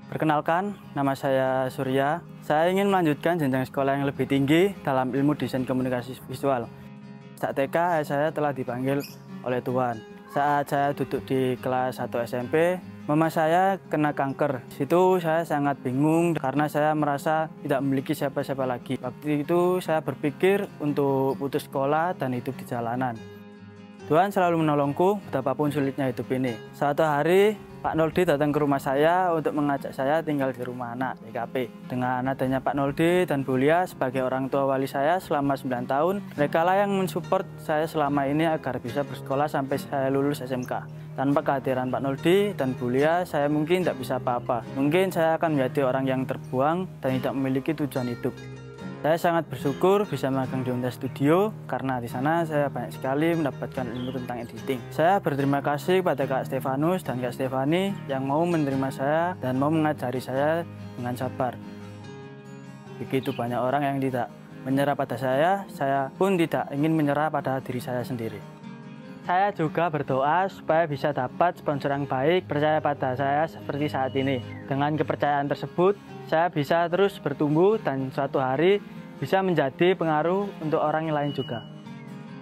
Perkenalkan, nama saya Surya. Saya ingin melanjutkan jenjang sekolah yang lebih tinggi dalam ilmu desain komunikasi visual. Saat TK, saya telah dipanggil oleh Tuhan. Saat saya duduk di kelas 1 SMP, mama saya kena kanker. Situ saya sangat bingung karena saya merasa tidak memiliki siapa-siapa lagi. Waktu itu saya berpikir untuk putus sekolah dan hidup di jalanan. Tuhan selalu menolongku betapapun sulitnya hidup ini. Suatu hari, Pak Noldi datang ke rumah saya untuk mengajak saya tinggal di rumah anak YKP. Dengan adanya Pak Noldi dan Bu Lia sebagai orang tua wali saya selama 9 tahun, mereka lah yang mensupport saya selama ini agar bisa bersekolah sampai saya lulus SMK. Tanpa kehadiran Pak Noldi dan Bu Lia, saya mungkin tidak bisa apa-apa. Mungkin saya akan menjadi orang yang terbuang dan tidak memiliki tujuan hidup. Saya sangat bersyukur bisa magang di Honda Studio karena di sana saya banyak sekali mendapatkan ilmu tentang editing. Saya berterima kasih kepada Kak Stefanus dan Kak Stefani yang mau menerima saya dan mau mengajari saya dengan sabar. Begitu banyak orang yang tidak menyerah pada saya pun tidak ingin menyerah pada diri saya sendiri. Saya juga berdoa supaya bisa dapat sponsor yang baik, percaya pada saya seperti saat ini. Dengan kepercayaan tersebut, saya bisa terus bertumbuh dan suatu hari bisa menjadi pengaruh untuk orang yang lain juga.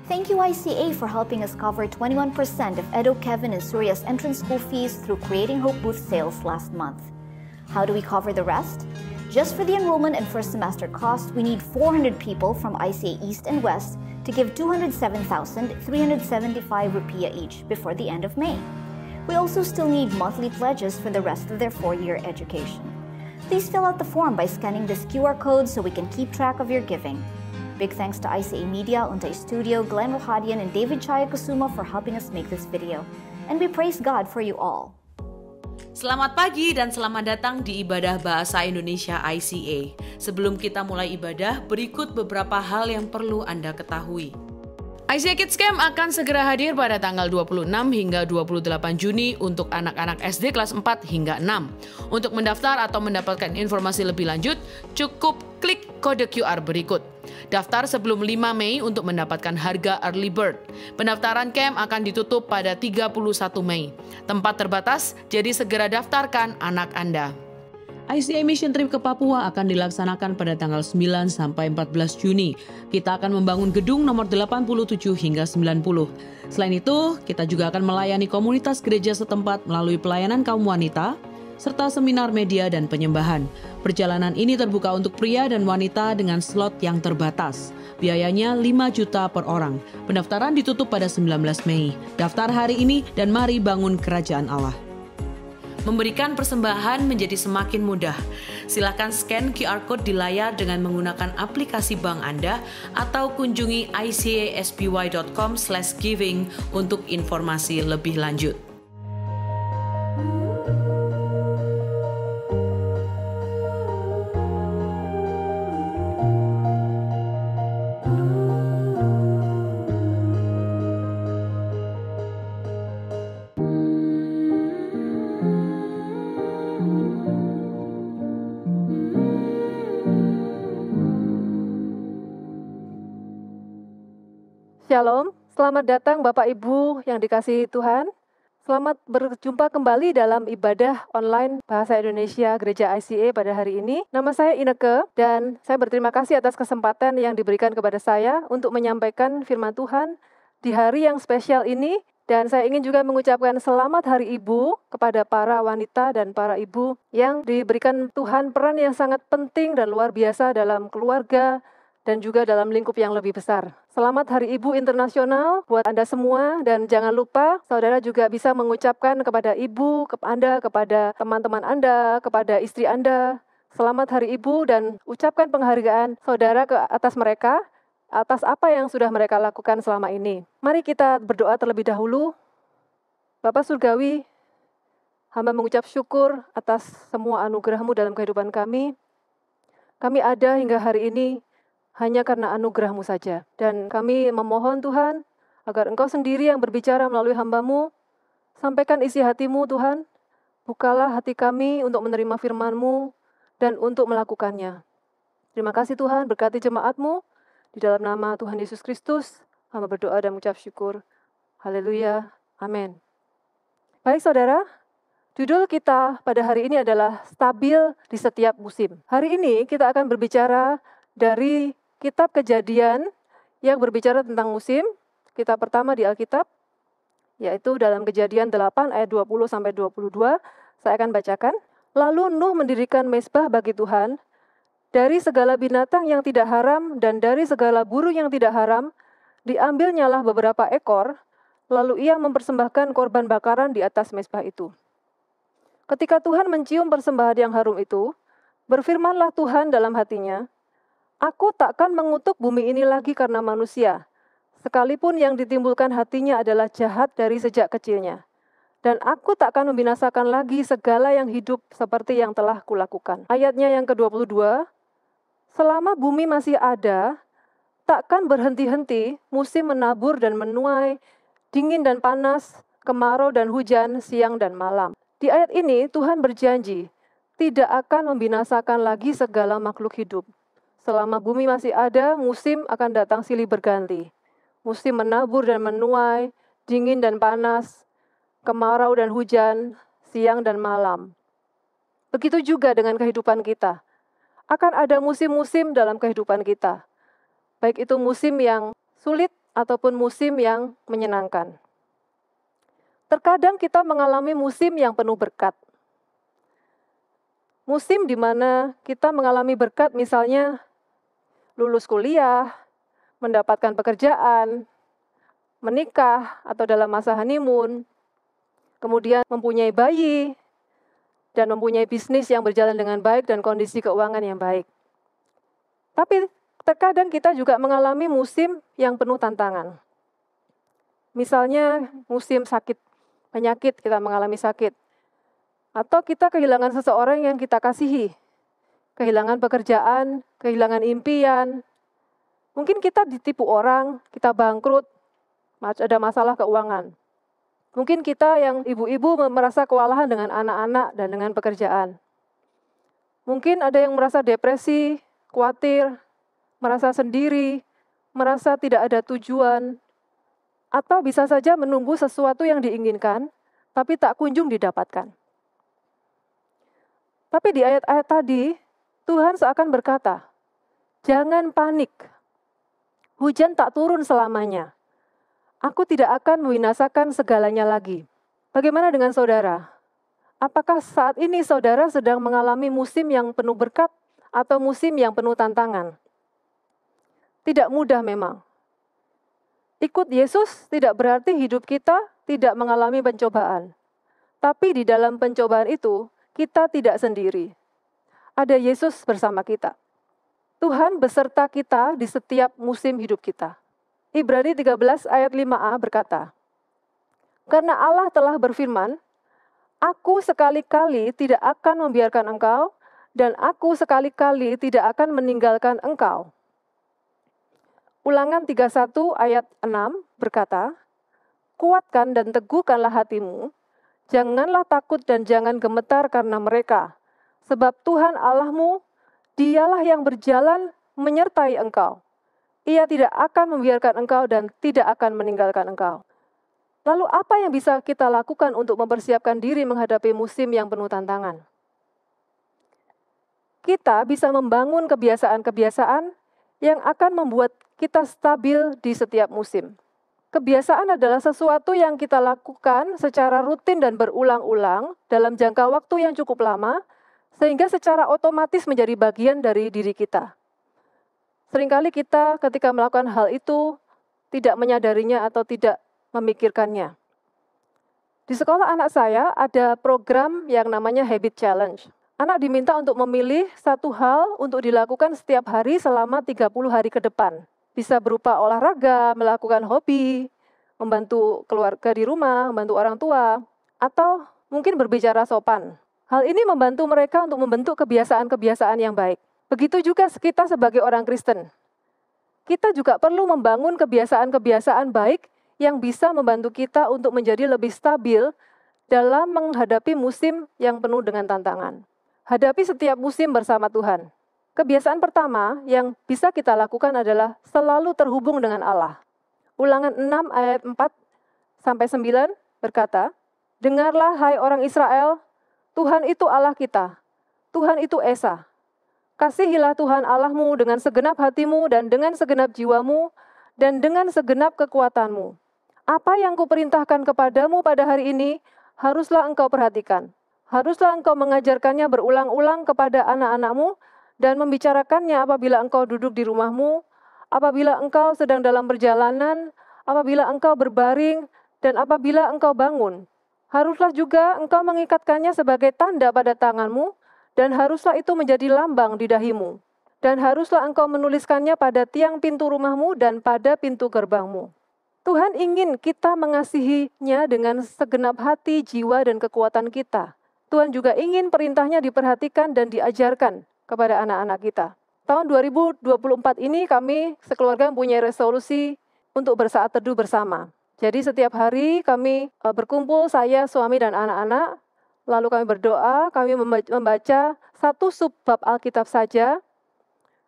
Thank you ICA for helping us cover 21% of Edo, Kevin, and Surya's entrance school fees through Creating Hope booth sales last month. How do we cover the rest? Just for the enrollment and first semester cost, we need 400 people from ICA East and West to give 207,375 rupiah each before the end of May. We also still need monthly pledges for the rest of their 4-year education. Please fill out the form by scanning this QR code so we can keep track of your giving. Big thanks to ICA Media, Untai Studio, Glenn Rohadian, and David Chaya Kusuma for helping us make this video. And we praise God for you all. Selamat pagi dan selamat datang di Ibadah Bahasa Indonesia ICA. Sebelum kita mulai ibadah, berikut beberapa hal yang perlu Anda ketahui. ICA Kids Camp akan segera hadir pada tanggal 26 hingga 28 Juni untuk anak-anak SD kelas 4 hingga 6. Untuk mendaftar atau mendapatkan informasi lebih lanjut, cukup klik kode QR berikut. Daftar sebelum 5 Mei untuk mendapatkan harga early bird. Pendaftaran camp akan ditutup pada 31 Mei. Tempat terbatas, jadi segera daftarkan anak Anda. ICA Mission Trip ke Papua akan dilaksanakan pada tanggal 9 sampai 14 Juni. Kita akan membangun gedung nomor 87 hingga 90. Selain itu, kita juga akan melayani komunitas gereja setempat melalui pelayanan kaum wanita, serta seminar media dan penyembahan. Perjalanan ini terbuka untuk pria dan wanita dengan slot yang terbatas. Biayanya 5 juta per orang. Pendaftaran ditutup pada 19 Mei. Daftar hari ini dan mari bangun kerajaan Allah. Memberikan persembahan menjadi semakin mudah. Silakan scan QR Code di layar dengan menggunakan aplikasi bank Anda atau kunjungi icaspy.com/giving untuk informasi lebih lanjut. Shalom, selamat datang Bapak Ibu yang dikasihi Tuhan. Selamat berjumpa kembali dalam ibadah online Bahasa Indonesia Gereja ICA pada hari ini. Nama saya Ineke dan saya berterima kasih atas kesempatan yang diberikan kepada saya untuk menyampaikan firman Tuhan di hari yang spesial ini. Dan saya ingin juga mengucapkan selamat Hari Ibu kepada para wanita dan para ibu yang diberikan Tuhan peran yang sangat penting dan luar biasa dalam keluarga dan juga dalam lingkup yang lebih besar. Selamat Hari Ibu Internasional buat Anda semua dan jangan lupa saudara juga bisa mengucapkan kepada ibu, kepada teman-teman Anda, kepada istri Anda. Selamat Hari Ibu dan ucapkan penghargaan saudara ke atas mereka, atas apa yang sudah mereka lakukan selama ini. Mari kita berdoa terlebih dahulu. Bapa Surgawi, hamba mengucap syukur atas semua anugerah-Mu dalam kehidupan kami. Kami ada hingga hari ini hanya karena anugerah-Mu saja. Dan kami memohon Tuhan, agar Engkau sendiri yang berbicara melalui hamba-Mu, sampaikan isi hati-Mu Tuhan, bukalah hati kami untuk menerima firman-Mu, dan untuk melakukannya. Terima kasih Tuhan, berkati jemaat-Mu, di dalam nama Tuhan Yesus Kristus, hamba berdoa dan mengucap syukur. Haleluya, amin. Baik saudara, Judul kita pada hari ini adalah stabil di setiap musim. Hari ini kita akan berbicara dari kitab Kejadian yang berbicara tentang musim. Kitab pertama di Alkitab, yaitu dalam Kejadian 8 ayat 20-22. Saya akan bacakan. Lalu Nuh mendirikan mezbah bagi Tuhan, dari segala binatang yang tidak haram dan dari segala burung yang tidak haram, diambilnyalah beberapa ekor, lalu ia mempersembahkan korban bakaran di atas mezbah itu. Ketika Tuhan mencium persembahan yang harum itu, berfirmanlah Tuhan dalam hatinya, "Aku takkan mengutuk bumi ini lagi karena manusia, sekalipun yang ditimbulkan hatinya adalah jahat dari sejak kecilnya. Dan aku takkan membinasakan lagi segala yang hidup seperti yang telah kulakukan." Ayatnya yang ke-22, selama bumi masih ada, takkan berhenti-henti musim menabur dan menuai, dingin dan panas, kemarau dan hujan, siang dan malam. Di ayat ini Tuhan berjanji tidak akan membinasakan lagi segala makhluk hidup. Selama bumi masih ada, musim akan datang silih berganti. Musim menabur dan menuai, dingin dan panas, kemarau dan hujan, siang dan malam. Begitu juga dengan kehidupan kita. Akan ada musim-musim dalam kehidupan kita. Baik itu musim yang sulit ataupun musim yang menyenangkan. Terkadang kita mengalami musim yang penuh berkat. Musim di mana kita mengalami berkat, misalnya lulus kuliah, mendapatkan pekerjaan, menikah atau dalam masa honeymoon, kemudian mempunyai bayi, dan mempunyai bisnis yang berjalan dengan baik dan kondisi keuangan yang baik. Tapi terkadang kita juga mengalami musim yang penuh tantangan. Misalnya musim sakit, penyakit, kita mengalami sakit. Atau kita kehilangan seseorang yang kita kasihi. Kehilangan pekerjaan, kehilangan impian. Mungkin kita ditipu orang, kita bangkrut, ada masalah keuangan. Mungkin kita yang ibu-ibu merasa kewalahan dengan anak-anak dan dengan pekerjaan. Mungkin ada yang merasa depresi, khawatir, merasa sendiri, merasa tidak ada tujuan, atau bisa saja menunggu sesuatu yang diinginkan, tapi tak kunjung didapatkan. Tapi di ayat-ayat tadi, Tuhan seakan berkata, "Jangan panik, hujan tak turun selamanya. Aku tidak akan membinasakan segalanya lagi." Bagaimana dengan saudara? Apakah saat ini saudara sedang mengalami musim yang penuh berkat atau musim yang penuh tantangan? Tidak mudah memang. Ikut Yesus tidak berarti hidup kita tidak mengalami pencobaan. Tapi di dalam pencobaan itu, kita tidak sendiri. Ada Yesus bersama kita. Tuhan beserta kita di setiap musim hidup kita. Ibrani 13 ayat 5a berkata, "Karena Allah telah berfirman, Aku sekali-kali tidak akan membiarkan engkau, dan aku sekali-kali tidak akan meninggalkan engkau." Ulangan 31 ayat 6 berkata, "Kuatkan dan teguhkanlah hatimu, janganlah takut dan jangan gemetar karena mereka, sebab Tuhan Allahmu, Dialah yang berjalan menyertai engkau. Ia tidak akan membiarkan engkau dan tidak akan meninggalkan engkau." Lalu apa yang bisa kita lakukan untuk mempersiapkan diri menghadapi musim yang penuh tantangan? Kita bisa membangun kebiasaan-kebiasaan yang akan membuat kita stabil di setiap musim. Kebiasaan adalah sesuatu yang kita lakukan secara rutin dan berulang-ulang dalam jangka waktu yang cukup lama, sehingga secara otomatis menjadi bagian dari diri kita. Seringkali kita ketika melakukan hal itu tidak menyadarinya atau tidak memikirkannya. Di sekolah anak saya ada program yang namanya Habit Challenge. Anak diminta untuk memilih satu hal untuk dilakukan setiap hari selama 30 hari ke depan. Bisa berupa olahraga, melakukan hobi, membantu keluarga di rumah, membantu orang tua, atau mungkin berbicara sopan. Hal ini membantu mereka untuk membentuk kebiasaan-kebiasaan yang baik. Begitu juga kita sebagai orang Kristen. Kita juga perlu membangun kebiasaan-kebiasaan baik yang bisa membantu kita untuk menjadi lebih stabil dalam menghadapi musim yang penuh dengan tantangan. Hadapi setiap musim bersama Tuhan. Kebiasaan pertama yang bisa kita lakukan adalah selalu terhubung dengan Allah. Ulangan 6 ayat 4-9 berkata, "Dengarlah hai orang Israel, Tuhan itu Allah kita. Tuhan itu Esa. Kasihilah Tuhan Allahmu dengan segenap hatimu dan dengan segenap jiwamu dan dengan segenap kekuatanmu. Apa yang kuperintahkan kepadamu pada hari ini, haruslah engkau perhatikan. Haruslah engkau mengajarkannya berulang-ulang kepada anak-anakmu dan membicarakannya apabila engkau duduk di rumahmu, apabila engkau sedang dalam perjalanan, apabila engkau berbaring, dan apabila engkau bangun. Haruslah juga engkau mengikatkannya sebagai tanda pada tanganmu, dan haruslah itu menjadi lambang di dahimu. Dan haruslah engkau menuliskannya pada tiang pintu rumahmu dan pada pintu gerbangmu. Tuhan ingin kita mengasihinya dengan segenap hati, jiwa, dan kekuatan kita. Tuhan juga ingin perintahnya diperhatikan dan diajarkan kepada anak-anak kita. Tahun 2024 ini kami sekeluarga mempunyai resolusi untuk bersaat teduh bersama. Jadi setiap hari kami berkumpul, saya, suami, dan anak-anak. Lalu kami berdoa, kami membaca satu subbab Alkitab saja.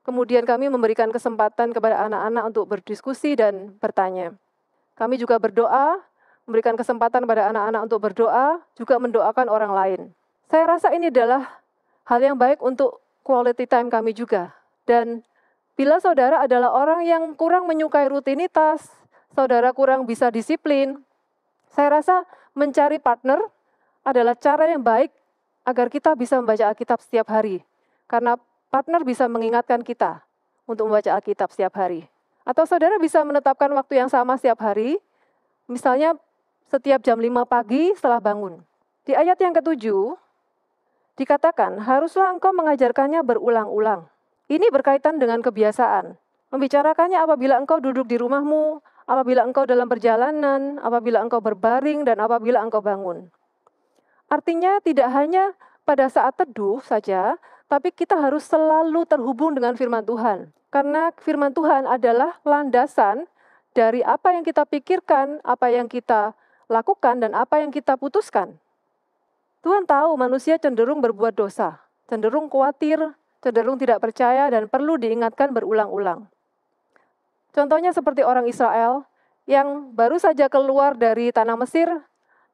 Kemudian kami memberikan kesempatan kepada anak-anak untuk berdiskusi dan bertanya. Kami juga berdoa, memberikan kesempatan kepada anak-anak untuk berdoa, juga mendoakan orang lain. Saya rasa ini adalah hal yang baik untuk quality time kami juga. Dan bila saudara adalah orang yang kurang menyukai rutinitas, saudara kurang bisa disiplin, saya rasa mencari partner adalah cara yang baik agar kita bisa membaca Alkitab setiap hari. Karena partner bisa mengingatkan kita untuk membaca Alkitab setiap hari. Atau saudara bisa menetapkan waktu yang sama setiap hari, misalnya setiap jam 5 pagi setelah bangun. Di ayat yang ke-7, dikatakan, haruslah engkau mengajarkannya berulang-ulang. Ini berkaitan dengan kebiasaan. Membicarakannya apabila engkau duduk di rumahmu, apabila engkau dalam perjalanan, apabila engkau berbaring, dan apabila engkau bangun. Artinya tidak hanya pada saat teduh saja, tapi kita harus selalu terhubung dengan firman Tuhan. Karena firman Tuhan adalah landasan dari apa yang kita pikirkan, apa yang kita lakukan, dan apa yang kita putuskan. Tuhan tahu manusia cenderung berbuat dosa, cenderung khawatir, cenderung tidak percaya, dan perlu diingatkan berulang-ulang. Contohnya seperti orang Israel yang baru saja keluar dari tanah Mesir,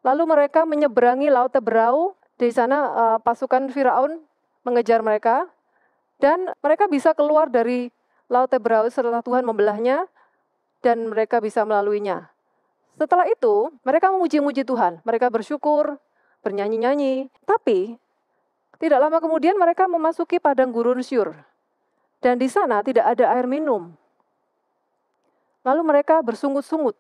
lalu mereka menyeberangi Laut Teberau. Di sana pasukan Firaun mengejar mereka, dan mereka bisa keluar dari Laut Teberau setelah Tuhan membelahnya, dan mereka bisa melaluinya. Setelah itu, mereka memuji-muji Tuhan, mereka bersyukur, bernyanyi-nyanyi, tapi tidak lama kemudian mereka memasuki padang gurun Syur, dan di sana tidak ada air minum. Lalu mereka bersungut-sungut.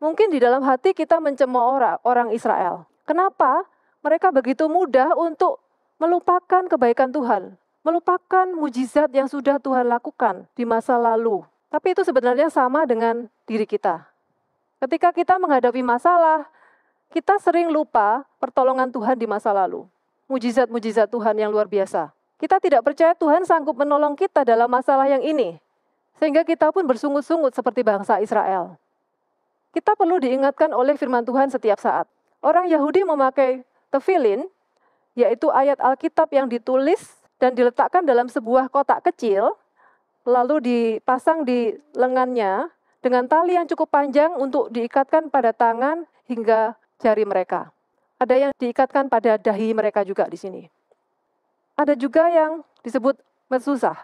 Mungkin di dalam hati kita mencemooh orang Israel. Kenapa mereka begitu mudah untuk melupakan kebaikan Tuhan, melupakan mujizat yang sudah Tuhan lakukan di masa lalu. Tapi itu sebenarnya sama dengan diri kita. Ketika kita menghadapi masalah, kita sering lupa pertolongan Tuhan di masa lalu. Mujizat-mujizat Tuhan yang luar biasa. Kita tidak percaya Tuhan sanggup menolong kita dalam masalah yang ini. Sehingga kita pun bersungut-sungut seperti bangsa Israel. Kita perlu diingatkan oleh firman Tuhan setiap saat. Orang Yahudi memakai tefillin, yaitu ayat Alkitab yang ditulis dan diletakkan dalam sebuah kotak kecil, lalu dipasang di lengannya dengan tali yang cukup panjang untuk diikatkan pada tangan hingga jari mereka. Ada yang diikatkan pada dahi mereka juga di sini. Ada juga yang disebut mezuzah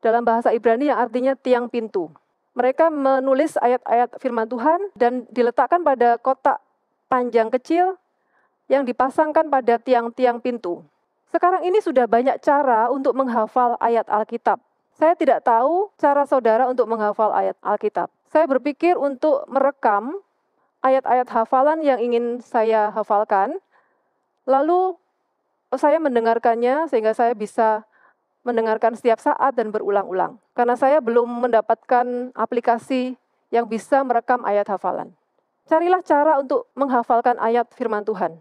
dalam bahasa Ibrani yang artinya tiang pintu. Mereka menulis ayat-ayat firman Tuhan dan diletakkan pada kotak panjang kecil yang dipasangkan pada tiang-tiang pintu. Sekarang ini sudah banyak cara untuk menghafal ayat Alkitab. Saya tidak tahu cara saudara untuk menghafal ayat Alkitab. Saya berpikir untuk merekam ayat-ayat hafalan yang ingin saya hafalkan, lalu saya mendengarkannya sehingga saya bisa mendengarkan setiap saat dan berulang-ulang. Karena saya belum mendapatkan aplikasi yang bisa merekam ayat hafalan. Carilah cara untuk menghafalkan ayat firman Tuhan.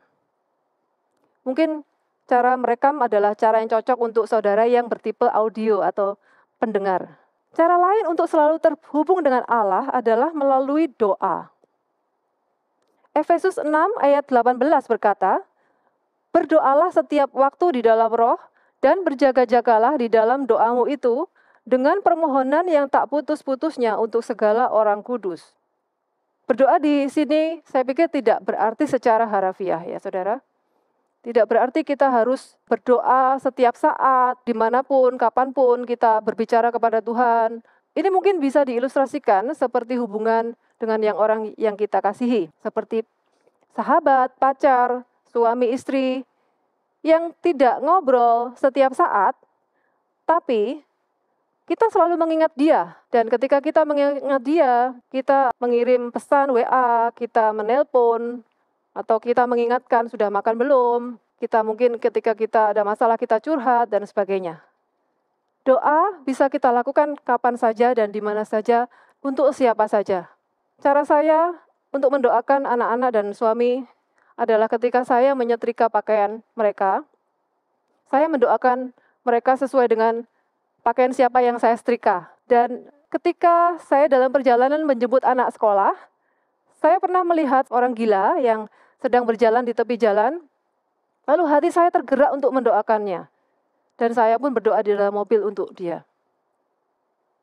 Mungkin cara merekam adalah cara yang cocok untuk saudara yang bertipe audio atau pendengar. Cara lain untuk selalu terhubung dengan Allah adalah melalui doa. Efesus 6 ayat 18 berkata, berdoalah setiap waktu di dalam roh, dan berjaga-jagalah di dalam doamu itu dengan permohonan yang tak putus-putusnya untuk segala orang kudus. Berdoa di sini saya pikir tidak berarti secara harafiah ya saudara. Tidak berarti kita harus berdoa setiap saat, dimanapun, kapanpun kita berbicara kepada Tuhan. Ini mungkin bisa diilustrasikan seperti hubungan dengan orang yang kita kasihi. Seperti sahabat, pacar, suami, istri, yang tidak ngobrol setiap saat, tapi kita selalu mengingat dia. Dan ketika kita mengingat dia, kita mengirim pesan WA, kita menelpon, atau kita mengingatkan sudah makan belum, kita mungkin ketika kita ada masalah kita curhat dan sebagainya. Doa bisa kita lakukan kapan saja dan di mana saja untuk siapa saja. Cara saya untuk mendoakan anak-anak dan suami adalah ketika saya menyetrika pakaian mereka, saya mendoakan mereka sesuai dengan pakaian siapa yang saya setrika. Dan ketika saya dalam perjalanan menjemput anak sekolah, saya pernah melihat orang gila yang sedang berjalan di tepi jalan, lalu hati saya tergerak untuk mendoakannya. Dan saya pun berdoa di dalam mobil untuk dia.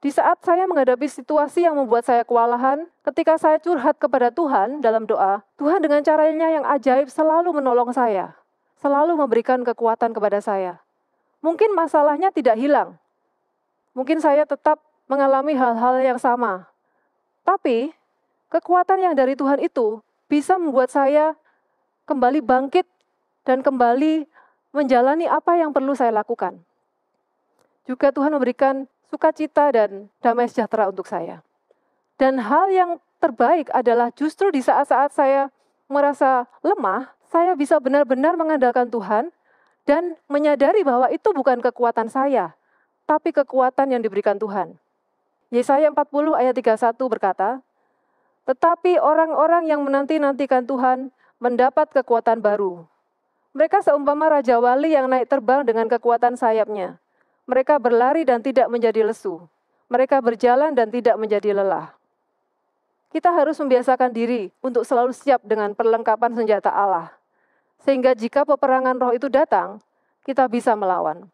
Di saat saya menghadapi situasi yang membuat saya kewalahan, ketika saya curhat kepada Tuhan dalam doa, Tuhan dengan caranya yang ajaib selalu menolong saya, selalu memberikan kekuatan kepada saya. Mungkin masalahnya tidak hilang, mungkin saya tetap mengalami hal-hal yang sama, tapi kekuatan yang dari Tuhan itu bisa membuat saya kembali bangkit dan kembali menjalani apa yang perlu saya lakukan. Juga Tuhan memberikan sukacita dan damai sejahtera untuk saya. Dan hal yang terbaik adalah justru di saat-saat saya merasa lemah, saya bisa benar-benar mengandalkan Tuhan dan menyadari bahwa itu bukan kekuatan saya, tapi kekuatan yang diberikan Tuhan. Yesaya 40 ayat 31 berkata, "Tetapi orang-orang yang menanti-nantikan Tuhan mendapat kekuatan baru. Mereka seumpama Raja Wali yang naik terbang dengan kekuatan sayapnya. Mereka berlari dan tidak menjadi lesu. Mereka berjalan dan tidak menjadi lelah." Kita harus membiasakan diri untuk selalu siap dengan perlengkapan senjata Allah. Sehingga jika peperangan roh itu datang, kita bisa melawan.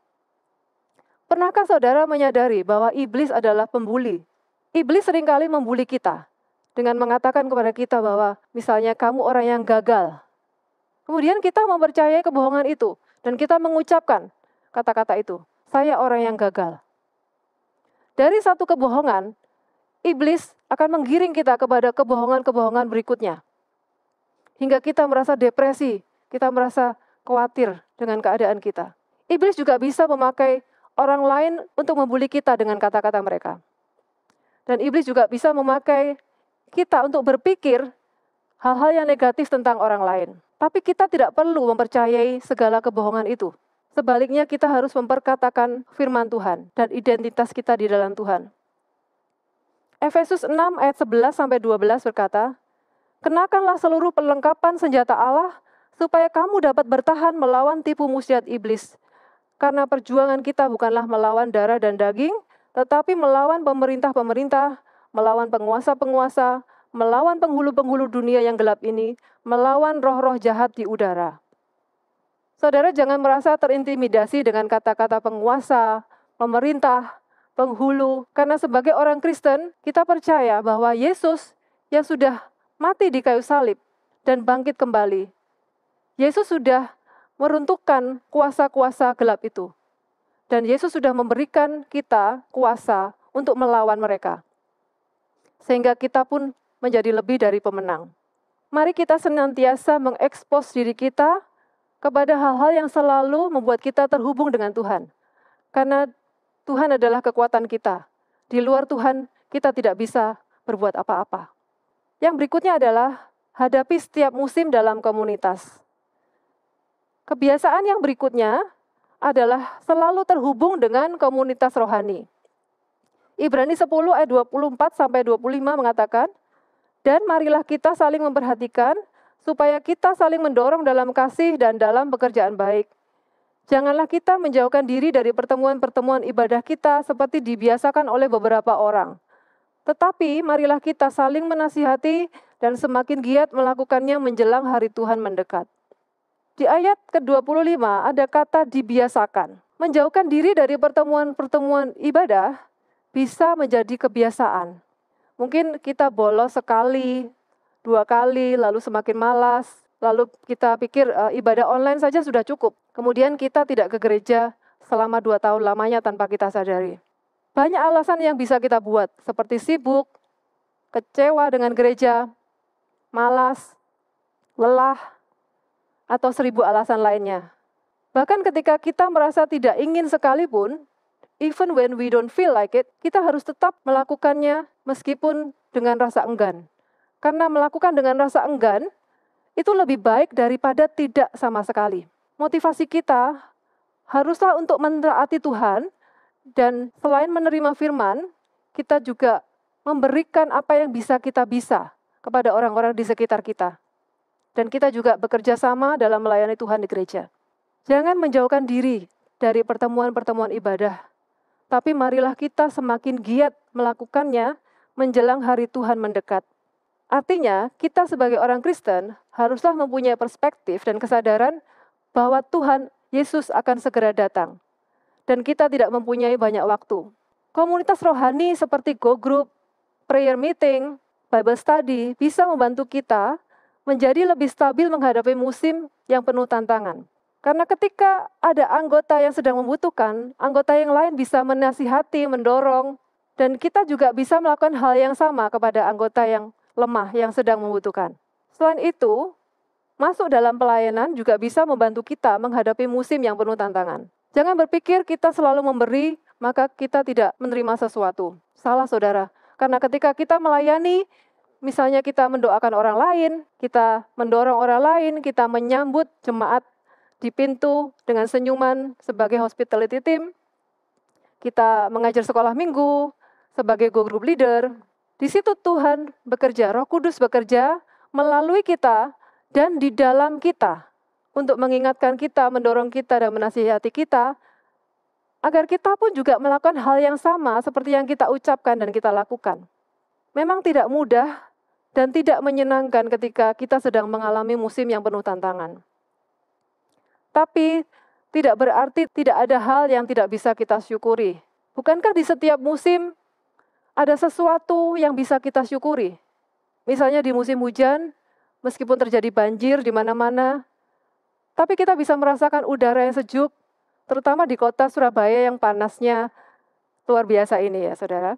Pernahkah saudara menyadari bahwa iblis adalah pembuli? Iblis seringkali membuli kita dengan mengatakan kepada kita bahwa misalnya kamu orang yang gagal. Kemudian kita mempercayai kebohongan itu dan kita mengucapkan kata-kata itu, saya orang yang gagal. Dari satu kebohongan, iblis akan menggiring kita kepada kebohongan-kebohongan berikutnya. Hingga kita merasa depresi, kita merasa khawatir dengan keadaan kita. Iblis juga bisa memakai orang lain untuk membuli kita dengan kata-kata mereka. Dan iblis juga bisa memakai kita untuk berpikir hal-hal yang negatif tentang orang lain. Tapi kita tidak perlu mempercayai segala kebohongan itu. Sebaliknya kita harus memperkatakan firman Tuhan dan identitas kita di dalam Tuhan. Efesus 6 ayat 11-12 berkata, "Kenakanlah seluruh perlengkapan senjata Allah, supaya kamu dapat bertahan melawan tipu muslihat iblis. Karena perjuangan kita bukanlah melawan darah dan daging, tetapi melawan pemerintah-pemerintah, melawan penguasa-penguasa, melawan penghulu-penghulu dunia yang gelap ini, melawan roh-roh jahat di udara." Saudara jangan merasa terintimidasi dengan kata-kata penguasa, pemerintah, penghulu, karena sebagai orang Kristen, kita percaya bahwa Yesus yang sudah mati di kayu salib dan bangkit kembali, Yesus sudah meruntuhkan kuasa-kuasa gelap itu. Dan Yesus sudah memberikan kita kuasa untuk melawan mereka. Sehingga kita pun menjadi lebih dari pemenang. Mari kita senantiasa mengekspos diri kita kepada hal-hal yang selalu membuat kita terhubung dengan Tuhan. Karena Tuhan adalah kekuatan kita. Di luar Tuhan, kita tidak bisa berbuat apa-apa. Yang berikutnya adalah hadapi setiap musim dalam komunitas. Kebiasaan yang berikutnya adalah selalu terhubung dengan komunitas rohani. Ibrani 10 ayat 24-25 mengatakan, "Dan marilah kita saling memperhatikan, supaya kita saling mendorong dalam kasih dan dalam pekerjaan baik. Janganlah kita menjauhkan diri dari pertemuan-pertemuan ibadah kita seperti dibiasakan oleh beberapa orang. Tetapi marilah kita saling menasihati dan semakin giat melakukannya menjelang hari Tuhan mendekat." Di ayat ke-25 ada kata dibiasakan. Menjauhkan diri dari pertemuan-pertemuan ibadah bisa menjadi kebiasaan. Mungkin kita bolos sekali, 2 kali, lalu semakin malas. lalu kita pikir ibadah online saja sudah cukup. Kemudian kita tidak ke gereja selama 2 tahun lamanya tanpa kita sadari. Banyak alasan yang bisa kita buat, seperti sibuk, kecewa dengan gereja, malas, lelah, atau 1000 alasan lainnya. Bahkan ketika kita merasa tidak ingin sekalipun, even when we don't feel like it, kita harus tetap melakukannya meskipun dengan rasa enggan. Karena melakukan dengan rasa enggan, itu lebih baik daripada tidak sama sekali. Motivasi kita haruslah untuk mentaati Tuhan, dan selain menerima firman, kita juga memberikan apa yang bisa kepada orang-orang di sekitar kita. Dan kita juga bekerja sama dalam melayani Tuhan di gereja. Jangan menjauhkan diri dari pertemuan-pertemuan ibadah, tapi marilah kita semakin giat melakukannya menjelang hari Tuhan mendekat. Artinya, kita sebagai orang Kristen haruslah mempunyai perspektif dan kesadaran bahwa Tuhan Yesus akan segera datang. Dan kita tidak mempunyai banyak waktu. Komunitas rohani seperti Go Group, Prayer Meeting, Bible Study bisa membantu kita menjadi lebih stabil menghadapi musim yang penuh tantangan. Karena ketika ada anggota yang sedang membutuhkan, anggota yang lain bisa menasihati, mendorong, dan kita juga bisa melakukan hal yang sama kepada anggota yang lemah yang sedang membutuhkan. Selain itu, masuk dalam pelayanan juga bisa membantu kita menghadapi musim yang penuh tantangan. Jangan berpikir kita selalu memberi, maka kita tidak menerima sesuatu. Salah, saudara. Karena ketika kita melayani, misalnya kita mendoakan orang lain, kita mendorong orang lain, kita menyambut jemaat di pintu dengan senyuman sebagai hospitality team, kita mengajar sekolah minggu sebagai Go Group leader. Di situ Tuhan bekerja, Roh Kudus bekerja melalui kita dan di dalam kita untuk mengingatkan kita, mendorong kita, dan menasihati kita agar kita pun juga melakukan hal yang sama seperti yang kita ucapkan dan kita lakukan. Memang tidak mudah dan tidak menyenangkan ketika kita sedang mengalami musim yang penuh tantangan. Tapi tidak berarti tidak ada hal yang tidak bisa kita syukuri. Bukankah di setiap musim ada sesuatu yang bisa kita syukuri? Misalnya di musim hujan, meskipun terjadi banjir di mana-mana, tapi kita bisa merasakan udara yang sejuk, terutama di kota Surabaya yang panasnya luar biasa ini ya, saudara.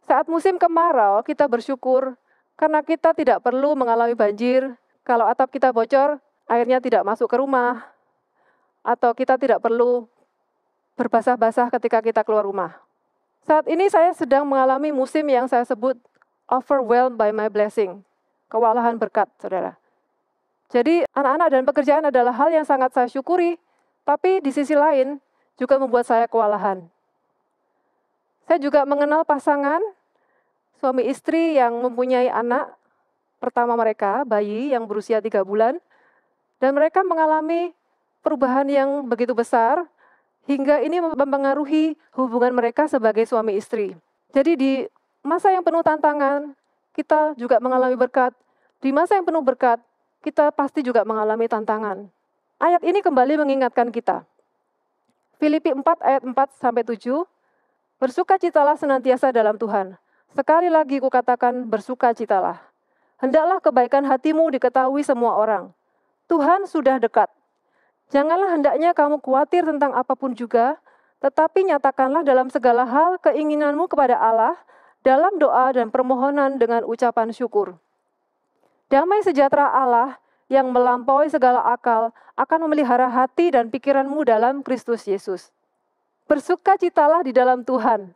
Saat musim kemarau, kita bersyukur karena kita tidak perlu mengalami banjir. Kalau atap kita bocor, airnya tidak masuk ke rumah, atau kita tidak perlu berbasah-basah ketika kita keluar rumah. Saat ini saya sedang mengalami musim yang saya sebut overwhelmed by my blessing, kewalahan berkat, saudara. Jadi anak-anak dan pekerjaan adalah hal yang sangat saya syukuri, tapi di sisi lain juga membuat saya kewalahan. Saya juga mengenal pasangan, suami istri yang mempunyai anak pertama mereka, bayi yang berusia 3 bulan, dan mereka mengalami perubahan yang begitu besar, hingga ini mempengaruhi hubungan mereka sebagai suami istri. Jadi di masa yang penuh tantangan, kita juga mengalami berkat. Di masa yang penuh berkat, kita pasti juga mengalami tantangan. Ayat ini kembali mengingatkan kita. Filipi 4 ayat 4-7, bersukacitalah senantiasa dalam Tuhan. Sekali lagi kukatakan bersukacitalah. Hendaklah kebaikan hatimu diketahui semua orang. Tuhan sudah dekat. Janganlah hendaknya kamu khawatir tentang apapun juga, tetapi nyatakanlah dalam segala hal keinginanmu kepada Allah, dalam doa dan permohonan dengan ucapan syukur. Damai sejahtera Allah yang melampaui segala akal akan memelihara hati dan pikiranmu dalam Kristus Yesus. Bersukacitalah di dalam Tuhan.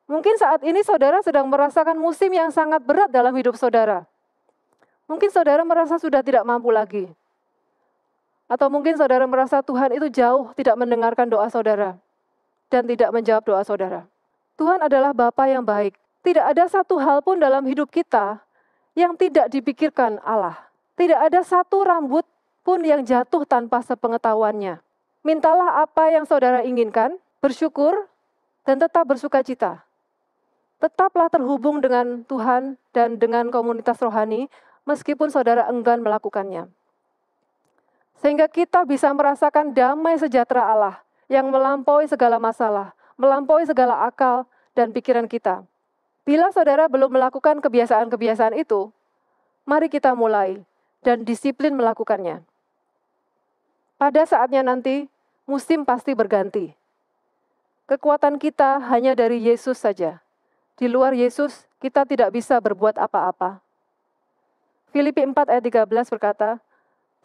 Mungkin saat ini saudara sedang merasakan musim yang sangat berat dalam hidup saudara. Mungkin saudara merasa sudah tidak mampu lagi. Atau mungkin saudara merasa Tuhan itu jauh tidak mendengarkan doa saudara dan tidak menjawab doa saudara. Tuhan adalah Bapa yang baik. Tidak ada satu hal pun dalam hidup kita yang tidak dipikirkan Allah. Tidak ada satu rambut pun yang jatuh tanpa sepengetahuannya. Mintalah apa yang saudara inginkan, bersyukur, dan tetap bersukacita. Tetaplah terhubung dengan Tuhan dan dengan komunitas rohani, meskipun saudara enggan melakukannya. Sehingga kita bisa merasakan damai sejahtera Allah yang melampaui segala masalah, melampaui segala akal dan pikiran kita. Bila saudara belum melakukan kebiasaan-kebiasaan itu, mari kita mulai. dan disiplin melakukannya. Pada saatnya nanti, musim pasti berganti. Kekuatan kita hanya dari Yesus saja. Di luar Yesus, kita tidak bisa berbuat apa-apa. Filipi 4 ayat 13 berkata,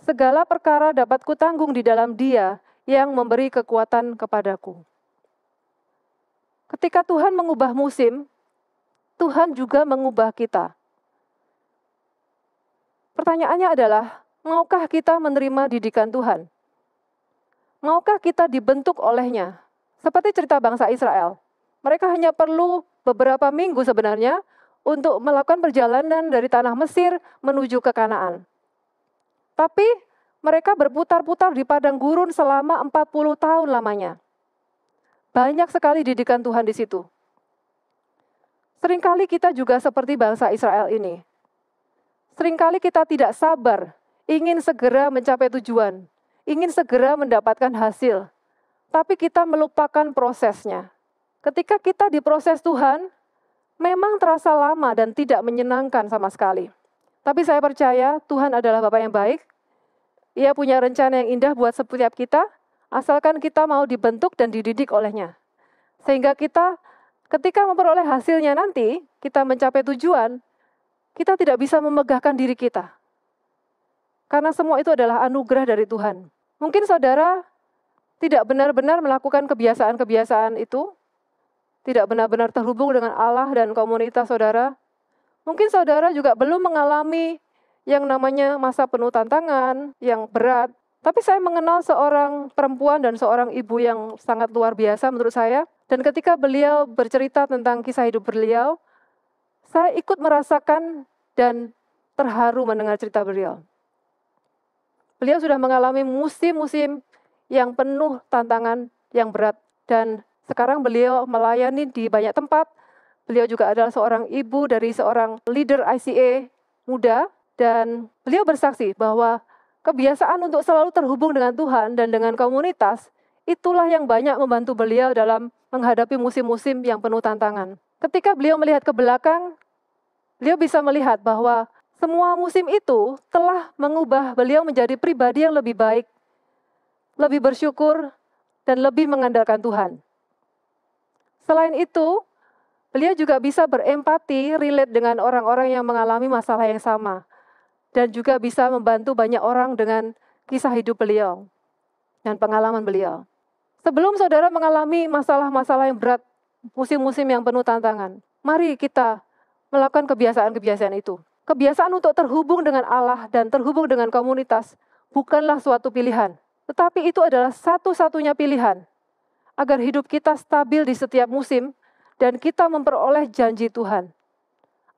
segala perkara dapat kutanggung di dalam Dia yang memberi kekuatan kepadaku. Ketika Tuhan mengubah musim, Tuhan juga mengubah kita. Pertanyaannya adalah, maukah kita menerima didikan Tuhan? Maukah kita dibentuk olehnya? Seperti cerita bangsa Israel. Mereka hanya perlu beberapa minggu sebenarnya untuk melakukan perjalanan dari tanah Mesir menuju ke Kanaan. Tapi mereka berputar-putar di padang gurun selama 40 tahun lamanya. Banyak sekali didikan Tuhan di situ. Seringkali kita juga seperti bangsa Israel ini. Seringkali kita tidak sabar, ingin segera mencapai tujuan, ingin segera mendapatkan hasil. Tapi kita melupakan prosesnya. Ketika kita diproses Tuhan, memang terasa lama dan tidak menyenangkan sama sekali. Tapi saya percaya Tuhan adalah Bapa yang baik. Ia punya rencana yang indah buat setiap kita, asalkan kita mau dibentuk dan dididik olehnya. Sehingga kita, ketika memperoleh hasilnya nanti, kita mencapai tujuan, kita tidak bisa memegahkan diri kita. Karena semua itu adalah anugerah dari Tuhan. Mungkin saudara tidak benar-benar melakukan kebiasaan-kebiasaan itu, tidak benar-benar terhubung dengan Allah dan komunitas saudara. Mungkin saudara juga belum mengalami yang namanya masa penuh tantangan, yang berat. Tapi saya mengenal seorang perempuan dan seorang ibu yang sangat luar biasa menurut saya. Dan ketika beliau bercerita tentang kisah hidup beliau, saya ikut merasakan dan terharu mendengar cerita beliau. Beliau sudah mengalami musim-musim yang penuh tantangan yang berat. Dan sekarang beliau melayani di banyak tempat. Beliau juga adalah seorang ibu dari seorang leader ICA muda. Dan beliau bersaksi bahwa kebiasaan untuk selalu terhubung dengan Tuhan dan dengan komunitas, itulah yang banyak membantu beliau dalam menghadapi musim-musim yang penuh tantangan. Ketika beliau melihat ke belakang, beliau bisa melihat bahwa semua musim itu telah mengubah beliau menjadi pribadi yang lebih baik, lebih bersyukur, dan lebih mengandalkan Tuhan. Selain itu, beliau juga bisa berempati, relate dengan orang-orang yang mengalami masalah yang sama. Dan juga bisa membantu banyak orang dengan kisah hidup beliau dan pengalaman beliau. Sebelum saudara mengalami masalah-masalah yang berat, musim-musim yang penuh tantangan, mari kita melakukan kebiasaan-kebiasaan itu. Kebiasaan untuk terhubung dengan Allah dan terhubung dengan komunitas bukanlah suatu pilihan. Tetapi itu adalah satu-satunya pilihan agar hidup kita stabil di setiap musim dan kita memperoleh janji Tuhan.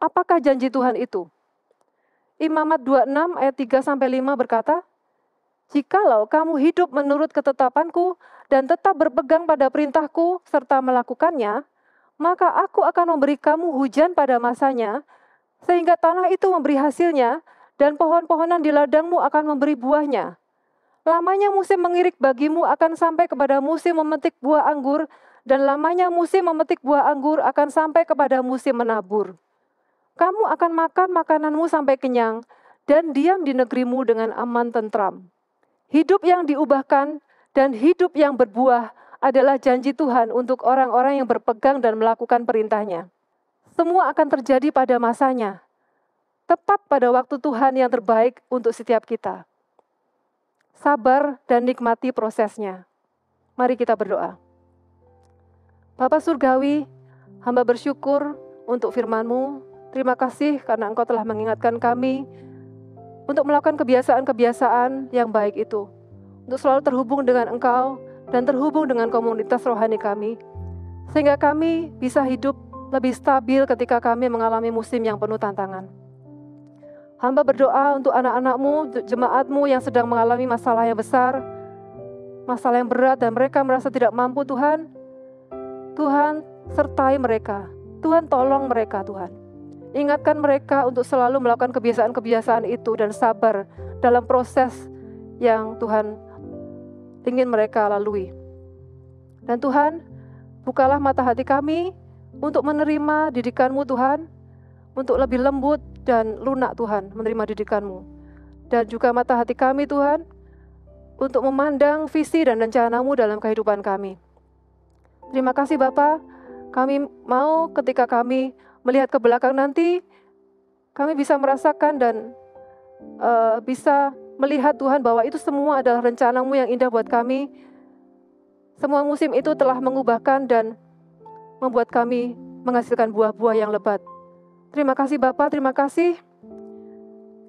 Apakah janji Tuhan itu? Imamat 26 ayat 3-5 berkata, jikalau kamu hidup menurut ketetapanku dan tetap berpegang pada perintahku serta melakukannya, maka aku akan memberi kamu hujan pada masanya, sehingga tanah itu memberi hasilnya dan pohon-pohonan di ladangmu akan memberi buahnya. Lamanya musim mengirik bagimu akan sampai kepada musim memetik buah anggur, dan lamanya musim memetik buah anggur akan sampai kepada musim menabur. Kamu akan makan makananmu sampai kenyang, dan diam di negerimu dengan aman tentram. Hidup yang diubahkan dan hidup yang berbuah adalah janji Tuhan untuk orang-orang yang berpegang dan melakukan perintahnya. Semua akan terjadi pada masanya, tepat pada waktu Tuhan yang terbaik untuk setiap kita. Sabar dan nikmati prosesnya. Mari kita berdoa. Bapa Surgawi, hamba bersyukur untuk firman-Mu. Terima kasih karena Engkau telah mengingatkan kami untuk melakukan kebiasaan-kebiasaan yang baik itu. Untuk selalu terhubung dengan Engkau dan terhubung dengan komunitas rohani kami. Sehingga kami bisa hidup lebih stabil ketika kami mengalami musim yang penuh tantangan. Hamba berdoa untuk anak-anak-Mu, jemaat-Mu yang sedang mengalami masalah yang besar, masalah yang berat dan mereka merasa tidak mampu Tuhan. Tuhan sertai mereka, Tuhan tolong mereka Tuhan. Ingatkan mereka untuk selalu melakukan kebiasaan-kebiasaan itu dan sabar dalam proses yang Tuhan ingin mereka lalui. Dan Tuhan, bukalah mata hati kami untuk menerima didikan-Mu Tuhan, untuk lebih lembut dan lunak Tuhan menerima didikan-Mu. dan juga mata hati kami Tuhan, untuk memandang visi dan rencana-Mu dalam kehidupan kami. Terima kasih Bapa, kami mau ketika kami melihat ke belakang nanti, kami bisa merasakan dan bisa melihat Tuhan bahwa itu semua adalah rencana-Mu yang indah buat kami. Semua musim itu telah mengubahkan dan membuat kami menghasilkan buah-buah yang lebat. Terima kasih Bapa, terima kasih.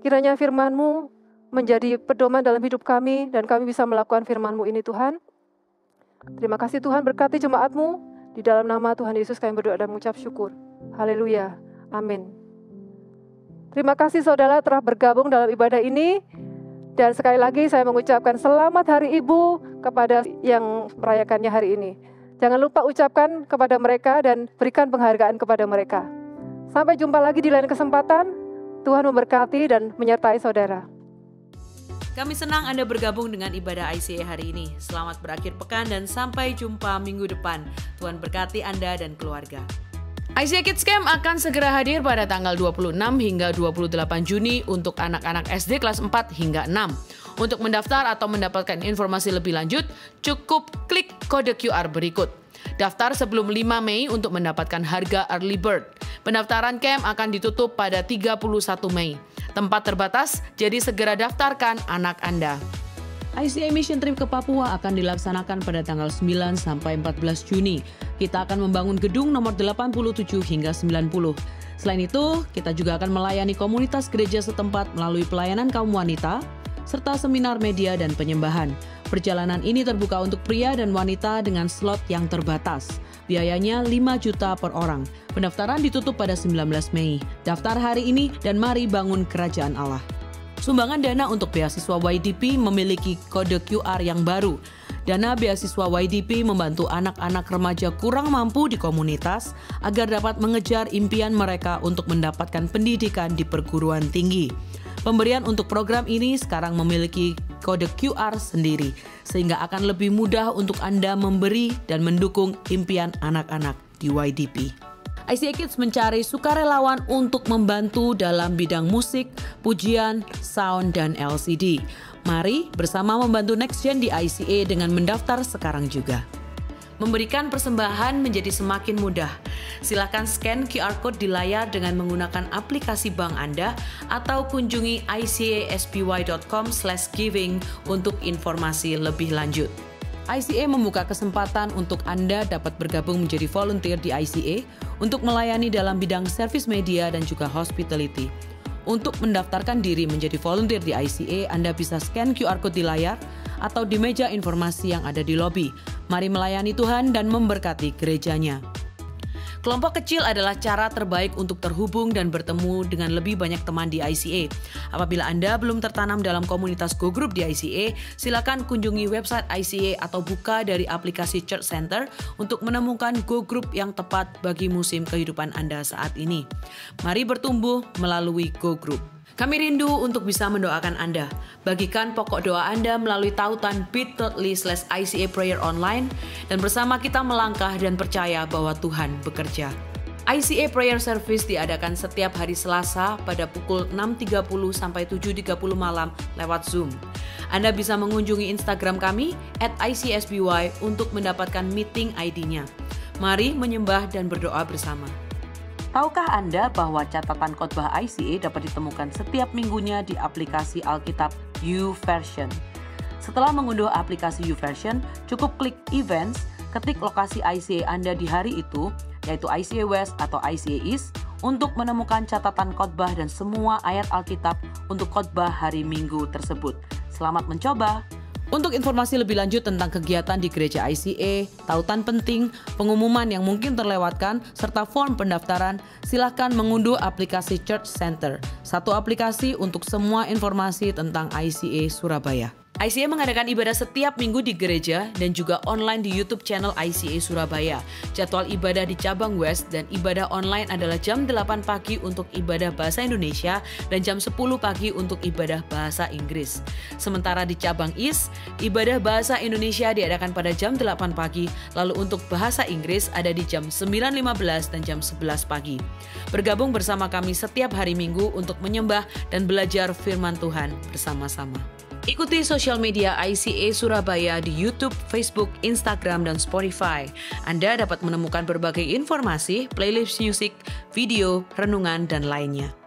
Kiranya firman-Mu menjadi pedoman dalam hidup kami dan kami bisa melakukan firman-Mu ini Tuhan. Terima kasih Tuhan, berkati jemaat-Mu. Di dalam nama Tuhan Yesus kami berdoa dan mengucap syukur. Haleluya. Amin. Terima kasih saudara telah bergabung dalam ibadah ini. Dan sekali lagi saya mengucapkan selamat Hari Ibu kepada yang merayakannya hari ini. Jangan lupa ucapkan kepada mereka dan berikan penghargaan kepada mereka. Sampai jumpa lagi di lain kesempatan. Tuhan memberkati dan menyertai saudara. Kami senang Anda bergabung dengan ibadah ICA hari ini. Selamat berakhir pekan dan sampai jumpa minggu depan. Tuhan berkati Anda dan keluarga. ICA Kids Camp akan segera hadir pada tanggal 26 hingga 28 Juni untuk anak-anak SD kelas 4 hingga 6. Untuk mendaftar atau mendapatkan informasi lebih lanjut, cukup klik kode QR berikut. Daftar sebelum 5 Mei untuk mendapatkan harga early bird. Pendaftaran camp akan ditutup pada 31 Mei. Tempat terbatas, jadi segera daftarkan anak Anda. ICA Mission Trip ke Papua akan dilaksanakan pada tanggal 9 sampai 14 Juni. Kita akan membangun gedung nomor 87 hingga 90. Selain itu, kita juga akan melayani komunitas gereja setempat melalui pelayanan kaum wanita, serta seminar media dan penyembahan. Perjalanan ini terbuka untuk pria dan wanita dengan slot yang terbatas. Biayanya 5 juta per orang. Pendaftaran ditutup pada 19 Mei. Daftar hari ini dan mari bangun kerajaan Allah. Sumbangan dana untuk beasiswa YDP memiliki kode QR yang baru. Dana beasiswa YDP membantu anak-anak remaja kurang mampu di komunitas agar dapat mengejar impian mereka untuk mendapatkan pendidikan di perguruan tinggi. Pemberian untuk program ini sekarang memiliki kode QR sendiri, sehingga akan lebih mudah untuk Anda memberi dan mendukung impian anak-anak di YDP. ICA Kids mencari sukarelawan untuk membantu dalam bidang musik, pujian, sound, dan LCD. Mari bersama membantu Next Gen di ICA dengan mendaftar sekarang juga. Memberikan persembahan menjadi semakin mudah. Silakan scan QR Code di layar dengan menggunakan aplikasi bank Anda atau kunjungi icasby.com/giving untuk informasi lebih lanjut. ICA membuka kesempatan untuk Anda dapat bergabung menjadi volunteer di ICA untuk melayani dalam bidang service media dan juga hospitality. Untuk mendaftarkan diri menjadi volunteer di ICA, Anda bisa scan QR Code di layar atau di meja informasi yang ada di lobi. Mari melayani Tuhan dan memberkati gerejanya. Kelompok kecil adalah cara terbaik untuk terhubung dan bertemu dengan lebih banyak teman di ICA. Apabila Anda belum tertanam dalam komunitas Go Group di ICA, silakan kunjungi website ICA atau buka dari aplikasi Church Center untuk menemukan Go Group yang tepat bagi musim kehidupan Anda saat ini. Mari bertumbuh melalui Go Group. Kami rindu untuk bisa mendoakan Anda. Bagikan pokok doa Anda melalui tautan bit.ly/ICA Prayer Online dan bersama kita melangkah dan percaya bahwa Tuhan bekerja. ICA Prayer Service diadakan setiap hari Selasa pada pukul 6.30 sampai 7.30 malam lewat Zoom. Anda bisa mengunjungi Instagram kami @ICSBY untuk mendapatkan meeting ID-nya. Mari menyembah dan berdoa bersama. Tahukah Anda bahwa catatan khotbah ICA dapat ditemukan setiap minggunya di aplikasi Alkitab YouVersion? Setelah mengunduh aplikasi YouVersion, cukup klik Events, ketik lokasi ICA Anda di hari itu, yaitu ICA West atau ICA East, untuk menemukan catatan khotbah dan semua ayat Alkitab untuk khotbah hari Minggu tersebut. Selamat mencoba! Untuk informasi lebih lanjut tentang kegiatan di gereja ICA, tautan penting, pengumuman yang mungkin terlewatkan, serta form pendaftaran, silakan mengunduh aplikasi Church Center, satu aplikasi untuk semua informasi tentang ICA Surabaya. ICA mengadakan ibadah setiap minggu di gereja dan juga online di YouTube channel ICA Surabaya. Jadwal ibadah di cabang West dan ibadah online adalah jam 8 pagi untuk ibadah bahasa Indonesia dan jam 10 pagi untuk ibadah bahasa Inggris. Sementara di cabang East, ibadah bahasa Indonesia diadakan pada jam 8 pagi, lalu untuk bahasa Inggris ada di jam 9.15 dan jam 11 pagi. Bergabung bersama kami setiap hari Minggu untuk menyembah dan belajar firman Tuhan bersama-sama. Ikuti sosial media ICA Surabaya di YouTube, Facebook, Instagram, dan Spotify. Anda dapat menemukan berbagai informasi, playlist musik, video, renungan, dan lainnya.